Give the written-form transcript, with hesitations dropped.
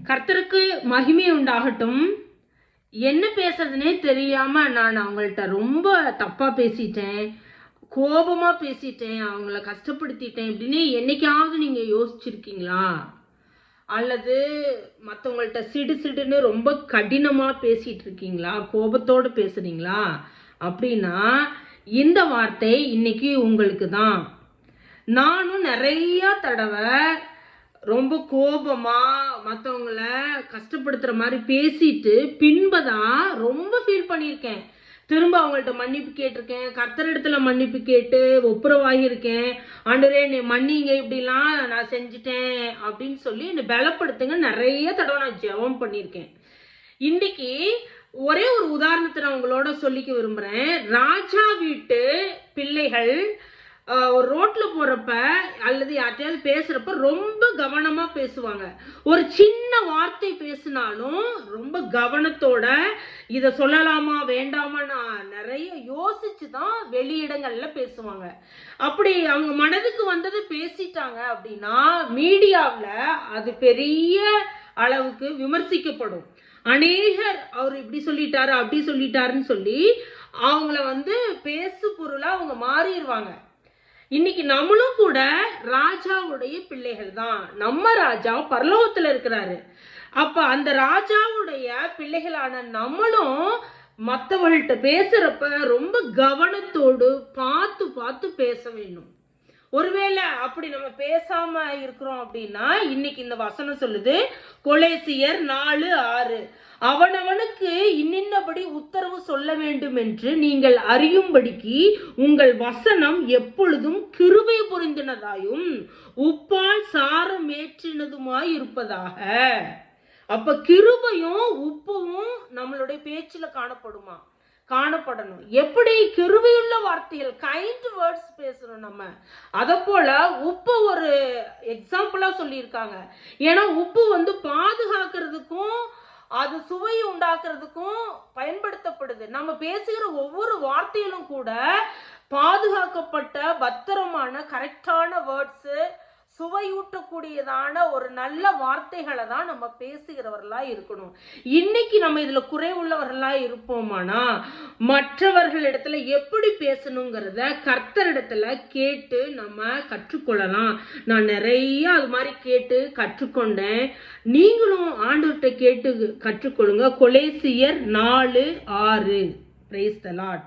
கர்த்தருக்கு மகிமை உண்டாகட்டும். என்ன பேசுறதுனே தெரியாம நான் அவங்கள்ட்ட ரொம்ப தப்பா பேசிட்டேன், கோபமா பேசிட்டேன், அவங்கள கஷ்டப்படுத்திட்டேன் அப்படின்னு என்னைக்காவது நீங்க யோசிச்சிருக்கீங்களா? அல்லது மற்றவங்கள்ட்ட சிடுன்னு ரொம்ப கடினமா பேசிட்டு இருக்கீங்களா? கோபத்தோடு பேசுறீங்களா? அப்படின்னா இந்த வார்த்தை இன்னைக்கு உங்களுக்கு தான். நானும் நிறைய தடவை ரொம்ப கோபமா மற்றவங்கள கஷ்டப்படுத்துற மாதிரி பேசிட்டு பின்பதான் ரொம்ப ஃபீல் பண்ணியிருக்கேன். திரும்ப அவங்கள்ட்ட மன்னிப்பு கேட்டிருக்கேன், கர்த்தரிடத்துல மன்னிப்பு கேட்டு ஒப்புரவாகியிருக்கேன். ஆண்டவரே என்னை மன்னிங்க, இப்படிலாம் நான் செஞ்சுட்டேன் அப்படின்னு சொல்லி என்னை பலப்படுத்துங்க நிறைய தடவை நான் ஜெபம் பண்ணியிருக்கேன். இன்னைக்கு ஒரே ஒரு உதாரணத்தை நான் உங்களோட சொல்லிக்க விரும்புகிறேன். ராஜா வீட்டு பிள்ளைகள் ஒரு ரோட்ல போறப்ப அல்லது யார்ட்டையாவது பேசுறப்ப ரொம்ப கவனமா பேசுவாங்க. ஒரு சின்ன வார்த்தை பேசினாலும் ரொம்ப கவனத்தோட இதை சொல்லலாமா வேண்டாமா நான் நிறைய யோசிச்சு தான் வெளியிடங்கள்ல பேசுவாங்க. அப்படி அவங்க மனதுக்கு வந்தது பேசிட்டாங்க அப்படின்னா மீடியாவில் அது பெரிய அளவுக்கு விமர்சிக்கப்படும். அநேகர் அவர் இப்படி சொல்லிட்டாரு அப்படி சொல்லிட்டாருன்னு சொல்லி அவங்கள பேசு பொருளா அவங்க மாறிடுவாங்க. இன்னைக்கு நம்மளும் கூட ராஜாவுடைய பிள்ளைகள் தான். நம்ம ராஜா பரலோகத்துல இருக்கிறாரு. அப்ப அந்த ராஜாவுடைய பிள்ளைகளான நம்மளும் மற்றவர்கள்ட்ட பேசுறப்ப ரொம்ப கவனத்தோடு பார்த்து பார்த்து பேச வேண்டும். ஒருவேளை அப்படி நம்ம பேசாம இருக்கிறோம் அப்படின்னா இன்னைக்கு இந்த வசனம் சொல்லுது, கொலேசியர் 4:6, அவனவனுக்கு இன்னின்னபடி உத்தரவு சொல்ல வேண்டும் என்று நீங்கள் அறியும்படிக்கு உங்கள் வசனம் எப்பொழுதும் கிருபை பொருந்தினதாயும் உப்பால் சாரமேற்றினதுமாய் இருப்பதாக. அப்ப கிருபையும் உப்பும் நம்மளுடைய பேச்சுல காணப்படணும். எப்படி கிருபையுள்ள வார்த்தைகள், கைண்ட் வேர்ட்ஸ் பேசணும் நம்ம. அதை போல உப்பு ஒரு எக்ஸாம்பிளா சொல்லியிருக்காங்க. ஏன்னா உப்பு பாதுகாக்கிறதுக்கும் அது சுவையை உண்டாக்குறதுக்கும் பயன்படுத்தப்படுது. நம்ம பேசுகிற ஒவ்வொரு வார்த்தையிலும் கூட பாதுகாக்கப்பட்ட பத்திரமான கரெக்டான வேர்ட்ஸு, சுவையூட்டக்கூடியதான ஒரு நல்ல வார்த்தைகளை தான் நம்ம பேசுகிறவர்களா இருக்கணும். இன்னைக்கு நம்ம இதுல குறைவுள்ளவர்களா இருப்போமானா மற்றவர்களிடத்துல எப்படி பேசணுங்கிறத கர்த்தரிடத்துல கேட்டு நம்ம கற்றுக்கொள்ளலாம். நான் நிறைய அது மாதிரி கேட்டு கற்றுக்கொண்டேன். நீங்களும் ஆண்டவர்கிட்ட கேட்டு கற்றுக்கொள்ளுங்க. கொலேசியர் 4:6. Praise the Lord.